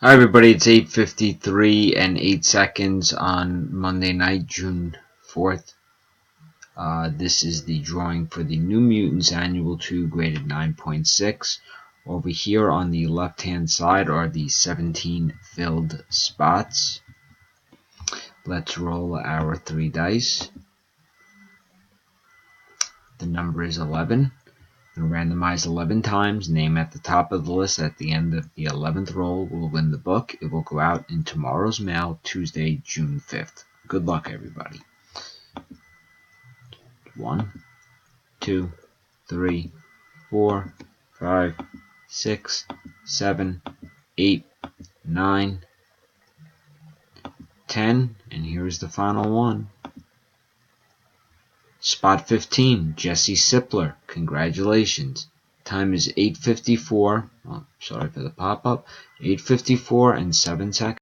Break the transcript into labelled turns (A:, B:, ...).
A: Hi everybody, it's 8:53 and 8 seconds on Monday night, June 4th. This is the drawing for the New Mutants Annual 2 graded 9.6. Over here on the left hand side are the 17 filled spots. Let's roll our 3 dice. The number is 11. And randomize 11 times. Name at the top of the list at the end of the 11th roll will win the book. It will go out in tomorrow's mail, Tuesday, June 5th. Good luck, everybody. 1, 2, 3, 4, 5, 6, 7, 8, 9, 10, and here's the final one. Spot 15, Jesse Sipler. Congratulations. Time is 8:54. Oh, sorry for the pop-up. 8:54 and 7 seconds.